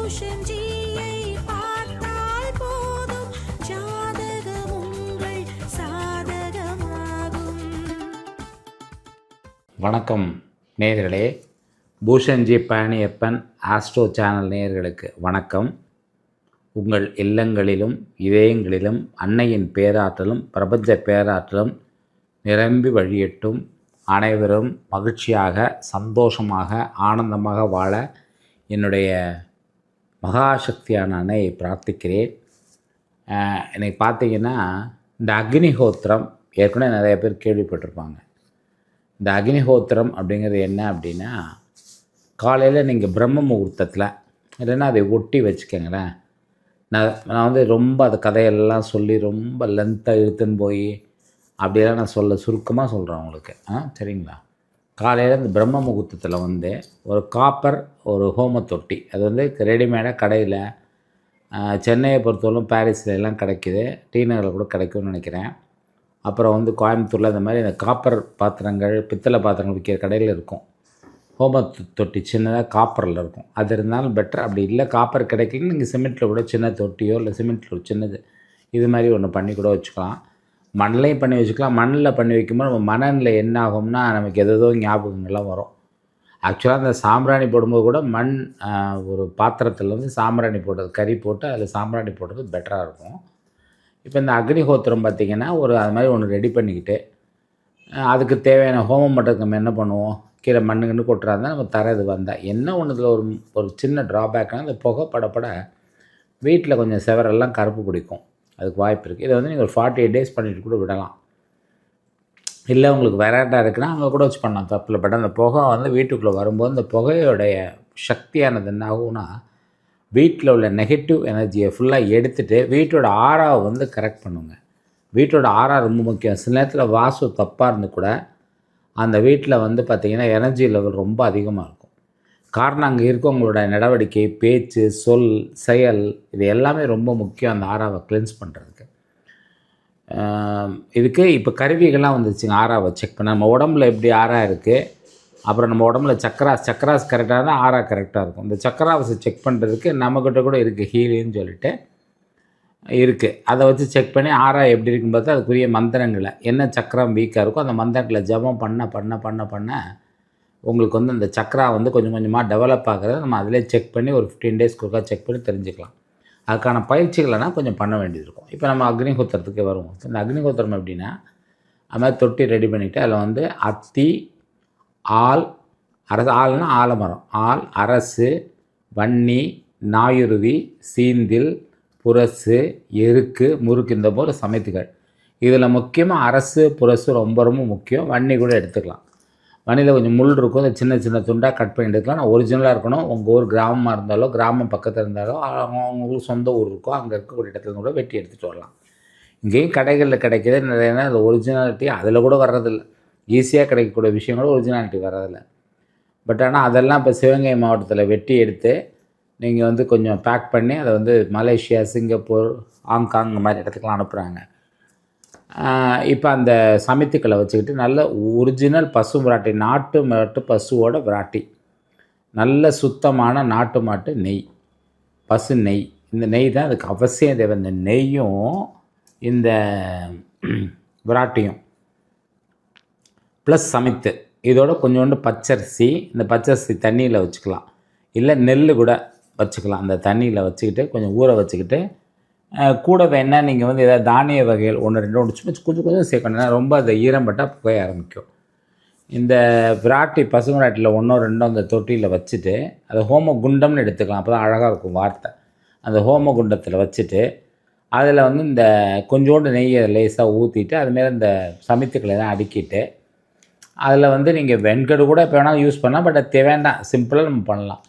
பூஷன்ஜியை பார்த்தால் போதும், ஜாதகம் உங்கள் சாதகமாகும். வணக்கம் நேயர்களே, பூஷன்ஜி பழனியப்பன் ஆஸ்ட்ரோ சேனல் நேயர்களுக்கு வணக்கம். உங்கள் இல்லங்களிலும் இதயங்களிலும் அன்னையின் பேராற்றலும் பிரபஞ்ச பேராற்றலும் நிரம்பி வழியட்டும். அனைவரும் மகிழ்ச்சியாக, சந்தோஷமாக, ஆனந்தமாக வாழ என்னுடைய மகாசக்தியான அன்னையை பிரார்த்திக்கிறேன். எனக்கு பார்த்தீங்கன்னா, இந்த அக்னிஹோத்திரம் ஏற்கனவே நிறைய பேர் கேள்விப்பட்டிருப்பாங்க. இந்த அக்னிஹோத்திரம் அப்படிங்கிறது என்ன அப்படின்னா, காலையில் நீங்கள் பிரம்ம முகூர்த்தத்தில் இல்லைன்னா அதை ஒட்டி வச்சுக்கோங்களேன். நான் வந்து ரொம்ப அந்த கதையெல்லாம் சொல்லி ரொம்ப லென்த்தாக இழுத்துன்னு போய் அப்படியெல்லாம் நான் சுருக்கமாக சொல்கிறேன் உங்களுக்கு. சரிங்களா? காலையில் இந்த பிரம்ம முகூர்த்தத்தில் வந்து ஒரு காப்பர் ஒரு ஹோம தொட்டி, அது வந்து ரெடிமேடாக கடையில் சென்னையை பொறுத்தவரைக்கும் பாரிஸில் எல்லாம் கிடைக்கிது, டி நகரில் கூட கிடைக்கும்னு நினைக்கிறேன். அப்புறம் வந்து கோயம்புத்தூரில் இந்த மாதிரி இந்த காப்பர் பாத்திரங்கள், பித்தளை பாத்திரங்கள் விற்கிற கடையில் இருக்கும். ஹோம தொட்டி சின்னதாக காப்பரில் இருக்கும். அது இருந்தாலும் பெட்டர். அப்படி இல்லை காப்பர் கிடைக்கலன்னு நீங்கள் சிமெண்ட்டில் கூட சின்ன தொட்டியோ இல்லை சிமெண்ட்டில் ஒரு சின்னது இது மாதிரி ஒன்று பண்ணி கூட வச்சுக்கலாம். மண்ணிலையும் பண்ணி வச்சுக்கலாம். மண்ணில் பண்ணி வைக்கும்போது நம்ம மனநிலை என்ன ஆகும்னா, நமக்கு எதோ ஞாபகங்கள்லாம் வரும். ஆக்சுவலாக அந்த சாம்பிராணி போடும்போது கூட மண் ஒரு பாத்திரத்தில் வந்து சாம்பிராணி போடுறது, கறி போட்டு அதில் சாம்பிராணி போடுறது பெட்டராக இருக்கும். இப்போ இந்த அக்னிஹோத்திரம் பார்த்திங்கன்னா அது மாதிரி ஒன்று ரெடி பண்ணிக்கிட்டு அதுக்கு தேவையான ஹோமம் பண்ணுறதுக்கு நம்ம என்ன பண்ணுவோம், கீழே மண்ணுங்கன்னு கொட்டுறாருந்தா நம்ம தரது வந்தால் என்ன ஒன்று இதில் ஒரு சின்ன ட்ராபேக்காக அந்த புகை படப்பட வீட்டில் கொஞ்சம் செவரெல்லாம் கருப்பு பிடிக்கும். அதுக்கு வாய்ப்பு இருக்குது. இதை வந்து நீங்கள் ஒரு 48 days பண்ணிவிட்டு கூட விடலாம். இல்லை உங்களுக்கு வெரைட்டாக இருக்குன்னா அங்கே கூட வச்சு பண்ணலாம், தப்பில். பட் அந்த புகை வந்து வீட்டுக்குள்ளே வரும்போது இந்த புகையோடைய சக்தியானது என்ன ஆகும்னா, வீட்டில் உள்ள நெகட்டிவ் எனர்ஜியை ஃபுல்லாக எடுத்துகிட்டு வீட்டோட ஆறாவை வந்து கரெக்ட் பண்ணுங்க. வீட்டோட ஆறா ரொம்ப முக்கியம். சில நேரத்தில் வாசு தப்பாக இருந்து கூட அந்த வீட்டில் வந்து பார்த்திங்கன்னா எனர்ஜி லெவல் ரொம்ப அதிகமாக இருக்கும். காரணம் அங்கே இருக்கவங்களோட நடவடிக்கை, பேச்சு, சொல், செயல் இது எல்லாமே ரொம்ப முக்கியம் அந்த ஆறாவை கிளென்ஸ் பண்ணுறதுக்கு. இதுக்கு இப்போ கருவிகள்லாம் வந்துச்சுங்க ஆறாவை செக் பண்ண. நம்ம உடம்புல எப்படி ஆறா இருக்குது, அப்புறம் நம்ம உடம்புல சக்கராஸ் கரெக்டாக இருந்தால் ஆறா கரெக்டாக இருக்கும். இந்த சக்கராவை செக் பண்ணுறதுக்கு நம்மக்கிட்ட கூட இருக்குது, ஹீலின்னு சொல்லிட்டு இருக்குது. அதை வச்சு செக் பண்ணி ஆறா எப்படி இருக்குன்னு பார்த்தா அதுக்குரிய மந்திரங்களை, என்ன சக்கரம் வீக்காக இருக்கோ அந்த மந்திரங்களை ஜபம் பண்ண உங்களுக்கு வந்து அந்த சக்கரா வந்து கொஞ்சம் கொஞ்சமாக டெவலப் ஆகிறத நம்ம அதிலே செக் பண்ணி ஒரு 15 days செக் பண்ணி தெரிஞ்சுக்கலாம். அதுக்கான பயிற்சிகளைனா கொஞ்சம் பண்ண வேண்டியது இருக்கும். இப்போ நம்ம அக்னிஹோத்திரத்துக்கே வருவோம். இந்த அக்னிஹோத்திரம் எப்படின்னா, அது மாதிரி தொட்டி ரெடி பண்ணிவிட்டு அதில் வந்து அத்தி, ஆல், ஆல்னா ஆலமரம், ஆல், அரசு, வன்னி, நாயுருவி, சீந்தில், புரசு, எருக்கு, முறுக்கு, இந்த போல் சமைத்துகள். இதில் முக்கியமாக அரசு புரசு ரொம்ப ரொம்ப முக்கியம். வன்னி கூட எடுத்துக்கலாம். வன்னியில் கொஞ்சம் முள் இருக்கும், அதை சின்ன சின்ன துண்டாக கட் பண்ணி எடுக்கலாம். நான் ஒரிஜினலாக இருக்கணும். உங்கள் ஊர் கிராமமாக இருந்தாலோ, கிராமம் பக்கத்தில் இருந்தாலோ, அவங்களுக்கு சொந்த ஊர் இருக்கோ அங்கே இருக்கக்கூடிய இடத்துல கூட வெட்டி எடுத்துகிட்டு வரலாம். இங்கேயும் கடைகளில் கிடைக்கிது நிறையா. அது ஒரிஜினாலிட்டி அதில் கூட வர்றதில்ல. ஈஸியாக கிடைக்கக்கூடிய விஷயங்களோட ஒரிஜினாலிட்டி வர்றதில்ல. பட் ஆனால் அதெல்லாம் இப்போ சிவகங்கை மாவட்டத்தில் வெட்டி எடுத்து நீங்கள் வந்து கொஞ்சம் பேக் பண்ணி அதை வந்து மலேசியா, சிங்கப்பூர், ஹாங்காங் இந்த மாதிரி இடத்துக்குலாம் அனுப்புகிறாங்க. இப்போ அந்த சமைத்துக்களை வச்சுக்கிட்டு நல்ல ஒரிஜினல் பசு விராட்டி, நாட்டு மாட்டு பசுவோட விராட்டி, நல்ல சுத்தமான நாட்டு மாட்டு நெய், பசு நெய். இந்த நெய் தான் அதுக்கு அவசியம் தேவை. இந்த நெய்யும் இந்த விராட்டியும் ப்ளஸ் சமைத்து, இதோட கொஞ்சோண்டு பச்சரிசி, இந்த பச்சரிசி தண்ணியில் வச்சுக்கலாம், இல்லை நெல் கூட வச்சுக்கலாம். அந்த தண்ணியில் வச்சுக்கிட்டு கொஞ்சம் ஊற வச்சுக்கிட்டு கூட வேணால் நீங்கள் வந்து ஏதாவது தானிய வகைகள் 1-2 கொஞ்சம் கொஞ்சம் சேர்க்கணும். ரொம்ப அந்த ஈரம்பட்டால் புகைய ஆரம்பிக்கும். இந்த விராட்டி, பசு விராட்டியில் 1-2 அந்த தொட்டியில் வச்சுட்டு அதை ஹோம குண்டம்னு எடுத்துக்கலாம். அப்போ தான் அழகாக இருக்கும் வார்த்தை. அந்த ஹோம குண்டத்தில் வச்சுட்டு அதில் வந்து இந்த கொஞ்சோண்டு நெய்யை லேசாக ஊற்றிட்டு அது மேலே இந்த சமைத்துக்களை எல்லாம் அடுக்கிட்டு அதில் வந்து நீங்கள் வெண்கடு கூட இப்போ வேணாலும் யூஸ் பண்ணலாம். பட் அது வேண்டாம், சிம்பிளாக நம்ம பண்ணலாம்.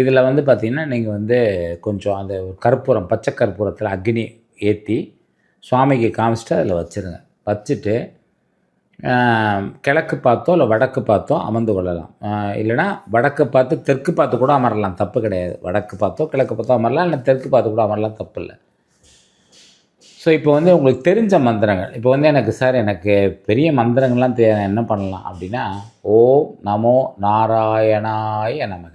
இதில் வந்து பார்த்திங்கன்னா நீங்கள் வந்து கொஞ்சம் அந்த கற்பூரம், பச்சை கற்பூரத்தில் அக்னி ஏற்றி சுவாமிக்கு காமிச்சிட்டு அதில் வச்சுருங்க. வச்சுட்டு கிழக்கு பார்த்தோ இல்லை வடக்கு பார்த்தோ அமர்ந்து கொள்ளலாம். இல்லைனா வடக்கு பார்த்து தெற்கு பார்த்து கூட அமரலாம், தப்பு கிடையாது. வடக்கு பார்த்தோ கிழக்கு பார்த்தோ அமரலாம், இல்லை தெற்கு பார்த்து கூட அமரலாம், தப்பு இல்லை. ஸோ இப்போ வந்து உங்களுக்கு தெரிஞ்ச மந்திரங்கள், இப்போ வந்து எனக்கு பெரிய மந்திரங்கள்லாம் தெரியாது, என்ன பண்ணலாம் அப்படின்னா, ஓம் நமோ நாராயணாய நமக,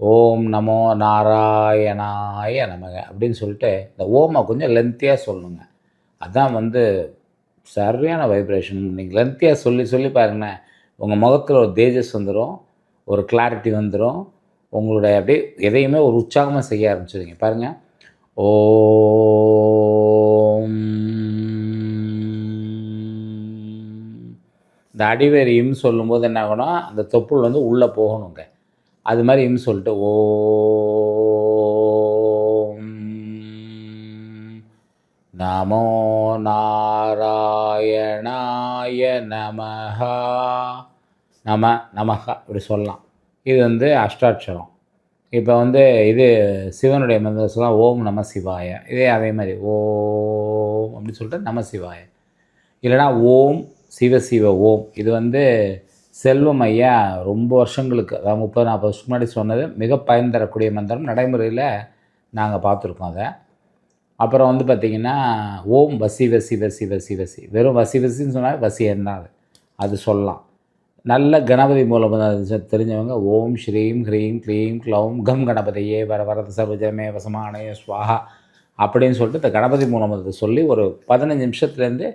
ஓம் நமோ நாராயணாய நமக அப்படின்னு சொல்லிட்டு இந்த ஓமை கொஞ்சம் லென்த்தியாக சொல்லணுங்க. அதான் வந்து சரியான வைப்ரேஷன். நீங்கள் லென்த்தியாக சொல்லி சொல்லி பாருங்களேன், உங்கள் முகத்தில் ஒரு தேஜஸ் வந்துடும், ஒரு கிளாரிட்டி வந்துடும், உங்களுடைய அப்படியே எதையுமே ஒரு உற்சாகமாக செய்ய ஆரம்பிச்சிடுங்க. பாருங்கள், ஓம். இந்த அடிவேறு இம் சொல்லும்போது என்ன ஆகணும், அந்த தொப்புள் வந்து உள்ளே போகணுங்க. அது மாதிரி இம் சொல்லிட்டு ஓம் நமோ நாராயணாய நமஹா நமஹா இப்படி சொல்லலாம். இது வந்து அஷ்டாட்சரம். இப்போ வந்து இது சிவனுடைய மந்திரம் சொல்லலாம், ஓம் நம சிவாய. இதே அதே மாதிரி ஓம் அப்படின்னு சொல்லிட்டு நம சிவாய, இல்லைனா ஓம் சிவ சிவ ஓம். இது வந்து செல்வம் ஐயா ரொம்ப வருஷங்களுக்கு, அதாவது 30-40 வருஷத்துக்கு முன்னாடி சொன்னது, மிக பயன் தரக்கூடிய மந்திரம். நடைமுறையில் நாங்கள் பார்த்துருக்கோம் அதை. அப்புறம் வந்து பார்த்திங்கன்னா ஓம் வசி வசி வசி வசி வசி, வெறும் வசி வசின்னு சொன்னால் வசி என்ன அது சொல்லலாம். நல்ல கணபதி மூலம் தெரிஞ்சவங்க ஓம் ஸ்ரீம் ஹ்ரீம் க்ளீம் க்ளௌம் கம் கணபதியே வர வரத சர்வஜமே வசமானே ஸ்வாஹா அப்படின்னு சொல்லிட்டு இந்த கணபதி மூலமத்தை சொல்லி ஒரு 15 நிமிஷத்துலேருந்து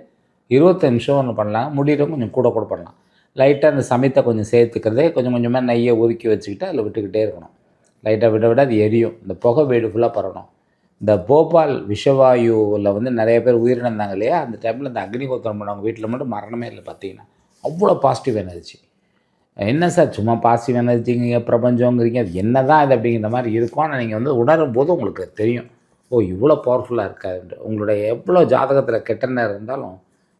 20 நிமிஷம் ஒன்று பண்ணலாம். முடியும் கொஞ்சம் கூட பண்ணலாம். லைட்டாக அந்த சமையத்தை கொஞ்சம் சேர்த்துக்கிறதே, கொஞ்சம் கொஞ்சமாக நெய்யை ஒதுக்கி வச்சுக்கிட்டு அதில் விட்டுக்கிட்டே இருக்கணும். லைட்டாக விட விட அது எரியும். இந்த புகை வீடு ஃபுல்லாக பரவணும். இந்த போபால் விஷவாயுவில் வந்து நிறைய பேர் உயிரிழந்தாங்க இல்லையா, அந்த டைமில் இந்த அக்னிஹோத்திரம் பண்ணவங்க வீட்டில் மட்டும் மரணமே இல்லை. பார்த்தீங்கன்னா அவ்வளோ பாசிட்டிவ் எனர்ஜி. என்ன சார் சும்மா பாசிட்டிவ் எனர்ஜிங்க பிரபஞ்சங்கிறீங்க, அது என்ன தான் இது அப்படிங்கிற மாதிரி இருக்கும். ஆனால் நீங்கள் வந்து உணரும் போது உங்களுக்கு தெரியும், ஓ இவ்வளோ பவர்ஃபுல்லாக இருக்காதுன்ற. உங்களுடைய எவ்வளோ ஜாதகத்தில் கெட்ட நேரம் இருந்தாலும்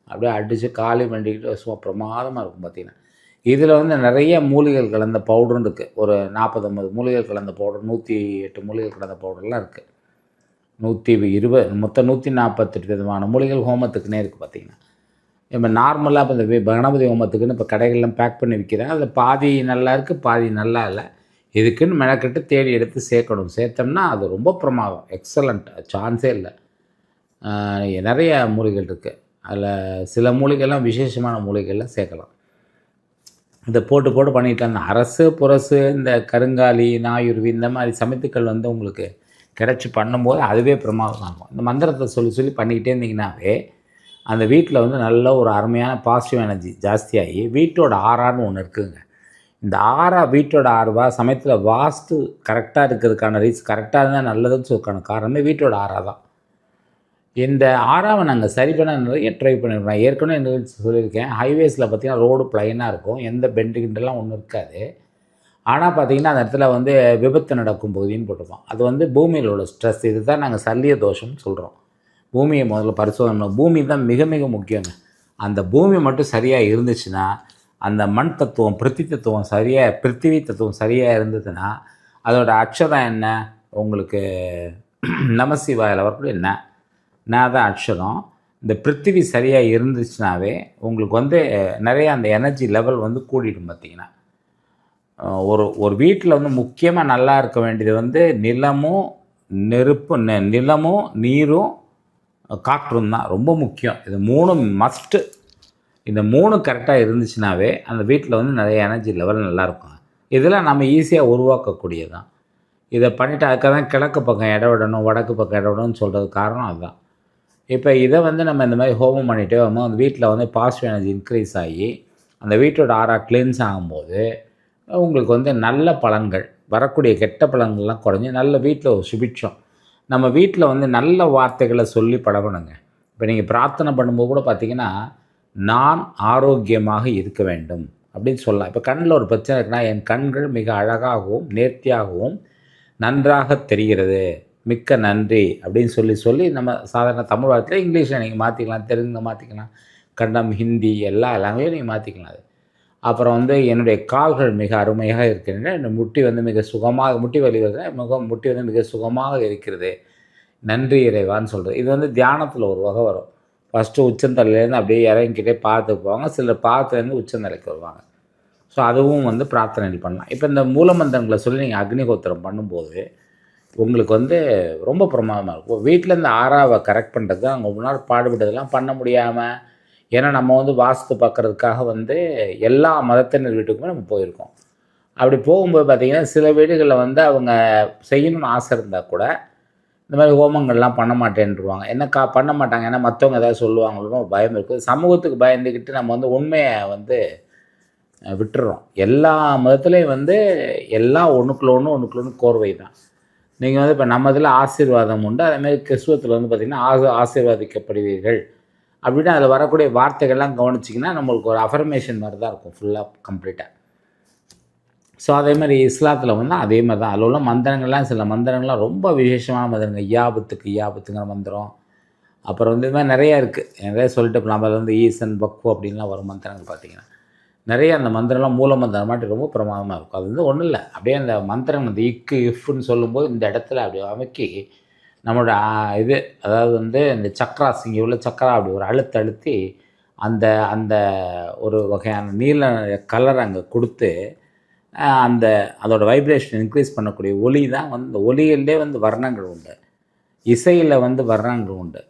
அப்படியே அடித்து காலி பண்ணிக்கிட்டு சும்மா பிரமாதமாக இருக்கும். பார்த்தீங்கன்னா இதில் வந்து நிறைய மூலிகைகள் கலந்த பவுடரும் இருக்குது. ஒரு 40-50 மூலிகைகள் கலந்த பவுடர், 108 மூலிகைகள் கலந்த பவுடர்லாம் இருக்குது. 120 மொத்தம் 148 விதமான மூலிகைகள் ஹோமத்துக்குன்னே இருக்குது. பார்த்திங்கன்னா இப்போ நார்மலாக இப்போ இந்த கணபதி ஹோமத்துக்குன்னு இப்போ கடைகள்லாம் பேக் பண்ணி விற்கிறேன். அதில் பாதி நல்லா இருக்குது, பாதி நல்லா இல்லை. இதுக்குன்னு மெனக்கெட்டு தேடி எடுத்து சேர்க்கணும். சேர்த்தோம்னா அது ரொம்ப பிரமாதம், எக்ஸலண்ட், சான்ஸே இல்லை. நிறைய மூலிகைகள் இருக்குது. அதில் சில மூலிகைலாம் விசேஷமான மூலிகைலாம் சேர்க்கலாம். இதை போட்டு போட்டு பண்ணிட்டாங்க. அரசு புரசு இந்த கருங்காலி நாயுருவி இந்த மாதிரி சமைத்துக்கள் வந்து உங்களுக்கு கிடச்சி பண்ணும்போது அதுவே பிரமாதம் ஆகும். இந்த மந்திரத்தை சொல்லி சொல்லி பண்ணிக்கிட்டே இருந்தீங்கன்னாவே அந்த வீட்டில் வந்து நல்ல ஒரு அருமையான பாசிட்டிவ் எனர்ஜி ஜாஸ்தியாகி வீட்டோட ஆறான்னு ஒன்று இருக்குதுங்க. இந்த ஆறா வீட்டோட ஆறுவா சமயத்தில் வாஸ்து கரெக்டாக இருக்கிறதுக்கான கரெக்டாக இருந்தால் நல்லதுன்னு சொல்லுக்கான காரணமே வீட்டோட ஆறா தான். இந்த ஆறாவை நாங்கள் சரி பண்ண நிறைய ட்ரை பண்ணியிருக்கோம். ஏற்கனவே என்ன சொல்லியிருக்கேன், ஹைவேஸில் பார்த்திங்கன்னா ரோடு ப்ளைனாக இருக்கும், எந்த பெண்டுகிண்டெல்லாம் ஒன்றும் இருக்காது. ஆனால் பார்த்திங்கன்னா அந்த இடத்துல வந்து விபத்து நடக்கும் பகுதின்னு போட்டிருப்போம். அது வந்து பூமியில் உள்ள ஸ்ட்ரெஸ். இது தான் நாங்கள் சல்லிய தோஷம்னு சொல்கிறோம். பூமியை முதல்ல பரிசோதனை, பூமி தான் மிக மிக முக்கியங்க. அந்த பூமி மட்டும் சரியாக இருந்துச்சுன்னா, அந்த மண் தத்துவம் பிருத்திவி தத்துவம் சரியாக இருந்ததுன்னா, அதோட அக்ஷரம் என்ன உங்களுக்கு நமசிவாயில் வரக்கூடிய நான் தான் அக்ஷரம். இந்த பிருத்திவி சரியாக இருந்துச்சுனாவே உங்களுக்கு வந்து நிறைய அந்த எனர்ஜி லெவல் வந்து கூடிடும். பார்த்திங்கன்னா ஒரு வீட்டில் வந்து முக்கியமாக நல்லா இருக்க வேண்டியது வந்து நிலமும் நீரும் காற்றும் தான் ரொம்ப முக்கியம். இது 3 மஸ்ட்டு. இந்த 3 கரெக்டாக இருந்துச்சுனாவே அந்த வீட்டில் வந்து நிறைய எனர்ஜி லெவல் நல்லாயிருக்கும். இதெல்லாம் நம்ம ஈஸியாக உருவாக்கக்கூடியதான். இதை பண்ணிவிட்டு அதுக்காக தான் கிழக்கு பக்கம் இடம் விடணும், வடக்கு பக்கம் இடம் விடணும்னு சொல்கிறது காரணம் அதுதான். இப்போ இதை வந்து நம்ம இந்த மாதிரி ஹோமம் பண்ணிகிட்டே வரும்போது அந்த வீட்டில் வந்து பாசிட்டிவ் எனர்ஜி இன்க்ரீஸ் ஆகி அந்த வீட்டோட ஆறா கிளீன்ஸ் ஆகும்போது உங்களுக்கு வந்து நல்ல பலன்கள், வரக்கூடிய கெட்ட பலன்கள்லாம் குறைஞ்சி நல்ல வீட்டில் ஒரு சுபிட்சம். நம்ம வீட்டில் வந்து நல்ல வார்த்தைகளை சொல்லி பழகணுங்க. இப்போ நீங்கள் பிரார்த்தனை பண்ணும்போது கூட பார்த்திங்கன்னா, நான் ஆரோக்கியமாக இருக்க வேண்டும் அப்படின்னு சொல்லலாம். இப்போ கண்ணில் ஒரு பிரச்சனை இருக்குன்னா, என் கண்கள் மிக அழகாகவும் நேர்த்தியாகவும் நன்றாக தெரிகிறது, மிக்க நன்றி அப்படின்னு சொல்லி நம்ம சாதாரண தமிழ் வார்த்தையில் இங்கிலீஷில் நீங்கள் மாற்றிக்கலாம், தெலுங்கில் மாற்றிக்கலாம், கன்னடம், ஹிந்தி எல்லா லாங்குவேஜும் நீங்கள் மாற்றிக்கலாம். அது அப்புறம் வந்து என்னுடைய கால்கள் மிக அருமையாக இருக்கின்றன, என் முட்டி வந்து மிக சுகமாக, முட்டி வலி வருது, முட்டி வந்து மிக சுகமாக இருக்கிறது, நன்றி இறைவான்னு சொல்கிறது. இது வந்து தியானத்தில் ஒரு வகை வரும். ஃபஸ்ட்டு உச்சந்தலையிலேருந்து அப்படியே இறங்கிக்கிட்டே பார்த்துக்கு போவாங்க, சிலர் பார்த்துலேருந்து உச்சந்தலைக்கு வருவாங்க. ஸோ அதுவும் வந்து பிரார்த்தனை பண்ணலாம். இப்போ இந்த மூலமந்திரங்களை சொல்லி நீங்கள் அக்னிஹோத்திரம் பண்ணும்போது உங்களுக்கு வந்து ரொம்ப பிரமாதமாக இருக்கும். வீட்டில் இந்த ஆறாவை கரெக்ட் பண்ணுறது அங்கே முன்னாடி பாடுபட்டதெல்லாம் பண்ண முடியாமல், ஏன்னா நம்ம வந்து வாஸ்து பார்க்குறதுக்காக வந்து எல்லா மதத்தினர் வீட்டுக்குமே நம்ம போயிருக்கோம். அப்படி போகும்போது பார்த்திங்கன்னா சில வீடுகளில் வந்து அவங்க செய்யணும்னு ஆசை இருந்தால் கூட இந்த மாதிரி ஹோமங்கள்லாம் பண்ண மாட்டேன்ருவாங்க. என்ன பண்ண மாட்டாங்க, ஏன்னா மற்றவங்க ஏதாவது சொல்லுவாங்களோ பயம் இருக்குது. சமூகத்துக்கு பயந்துக்கிட்டு நம்ம வந்து உண்மையை வந்து விட்டுறோம். எல்லா மதத்துலேயும் வந்து எல்லாம் ஒன்றுக்குள்ள ஒன்று கோர்வை தான். நீங்கள் வந்து இப்போ நம்ம இதில் ஆசீர்வாதம் உண்டு, அதேமாதிரி கிறிஸ்துவத்தில் வந்து பார்த்திங்கன்னா ஆசீர்வாதிக்கப்படுவீர்கள் அப்படின்னு அதில் வரக்கூடிய வார்த்தைகள்லாம் கவனிச்சிங்கன்னா நம்மளுக்கு ஒரு அஃபர்மேஷன் மாதிரி தான் இருக்கும் ஃபுல்லாக கம்ப்ளீட்டாக. ஸோ அதே மாதிரி இஸ்லாத்தில் வந்து அதே மாதிரி தான். அதில் உள்ள மந்திரங்கள்லாம் சில மந்திரங்கள்லாம் ரொம்ப விசேஷமான மந்திரங்கள். இயாபத்துங்கிற மந்திரம், அப்புறம் வந்து இது மாதிரி நிறையா இருக்குது. நிறைய சொல்லிட்டு இப்போ நம்ம அதில் வந்து ஈசன் பக்கு அப்படின்லாம் வரும் மந்திரங்கள் பார்த்திங்கன்னா. நிறைய அந்த மந்திரம்லாம் மூல மந்திரம் மாட்டி ரொம்ப பிரமாதமாக இருக்கும். அது வந்து ஒன்றும் இல்லை, அப்படியே அந்த மந்திரம் அந்த இஃப்னு சொல்லும்போது இந்த இடத்துல அப்படி அமைக்கி நம்மளோட இது அதாவது வந்து இந்த சக்ராஸ் இங்கே உள்ள சக்கரா அப்படி ஒரு அழுத்தி அந்த அந்த ஒரு வகையான நீல கலர் அங்கே கொடுத்து அந்த அதோட வைப்ரேஷன் இன்க்ரீஸ் பண்ணக்கூடிய ஒலி தான் வந்து இந்த ஒலியிலே வந்து வர்ணங்கள் உண்டு, இசையில் வந்து வர்ணங்கள் உண்டு.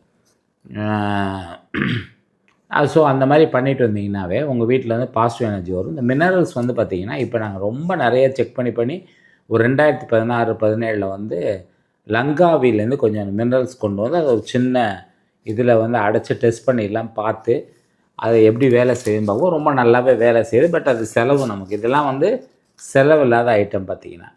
ஸோ அந்த மாதிரி பண்ணிட்டு வந்தீங்கன்னாவே உங்கள் வீட்டில் வந்து பாசிட்டிவ் எனர்ஜி வரும். இந்த மினரல்ஸ் வந்து பார்த்திங்கன்னா இப்போ நாங்கள் ரொம்ப நிறைய செக் பண்ணி ஒரு 2016-17 வந்து லங்காவிலேருந்து கொஞ்சம் மினரல்ஸ் கொண்டு வந்து அது ஒரு சின்ன இதில் வந்து அடைச்சி டெஸ்ட் பண்ணிடலாம் பார்த்து அதை எப்படி வேலை செய்யுன்னு பார்ப்போம். ரொம்ப நல்லாவே வேலை செய்யுது. பட் அது செலவு நமக்கு. இதெல்லாம் வந்து செலவு இல்லாத ஐட்டம் பார்த்திங்கன்னா.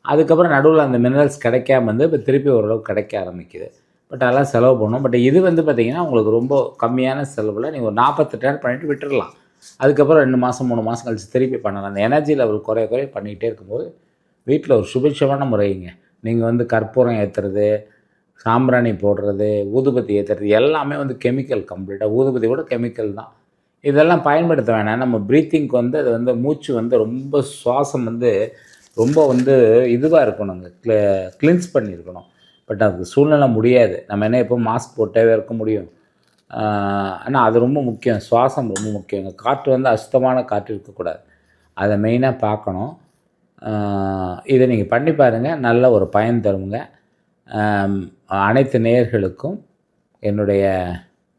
அதுக்கப்புறம் நடுவில் அந்த மினரல்ஸ் கிடைக்காம வந்து இப்போ திருப்பி ஓரளவுக்கு கிடைக்க ஆரம்பிக்குது. பட் அதெல்லாம் செலவு பண்ணணும். பட் இது வந்து பார்த்திங்கன்னா உங்களுக்கு ரொம்ப கம்மியான செலவில் நீங்கள் ஒரு 48 பண்ணிவிட்டு விட்டுடலாம். அதுக்கப்புறம் 2 மாதம் 3 மாதம் கழிச்சு திருப்பி பண்ணலாம். அந்த எனர்ஜி லெவல் குறைய பண்ணிக்கிட்டே இருக்கும்போது வீட்டில் ஒரு சுபிட்சமான முறைங்க. நீங்கள் வந்து கற்பூரம் ஏற்றுறது, சாம்பிராணி போடுறது, ஊதுபத்தி ஏற்றுறது எல்லாமே வந்து கெமிக்கல் கம்ப்ளீட்டாக. ஊதுபத்தி கூட கெமிக்கல் தான். இதெல்லாம் பயன்படுத்த வேணாம். நம்ம ப்ரீத்திங்க்கு வந்து அது வந்து மூச்சு வந்து ரொம்ப சுவாசம் வந்து ரொம்ப வந்து இதுவாக இருக்கணுங்க, கிளின்ஸ் பண்ணியிருக்கணும். பட் அதுக்கு சூழ்நிலை முடியாது. நம்ம என்ன எப்போ மாஸ்க் போட்டே இருக்க முடியும்? ஆனால் அது ரொம்ப முக்கியம். சுவாசம் ரொம்ப முக்கியங்க. காற்று வந்து அசுத்தமான காற்று இருக்கக்கூடாது. அதை மெயினாக பார்க்கணும். இதை நீங்கள் பண்ணி பாருங்கள், நல்ல ஒரு பயன் தருங்க. அனைத்து நேயர்களுக்கும் என்னுடைய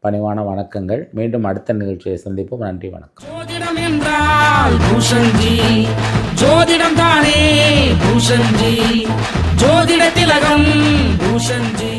பணிவான வணக்கங்கள். மீண்டும் அடுத்த நிகழ்ச்சியை சந்திப்போம். நன்றி, வணக்கம். ஜோதிடம் என்றால் பூஷன்ஜி, ஜோதிடம் தானே பூஷன்ஜி, ஜோதிட திலகம் பூஷன்ஜி.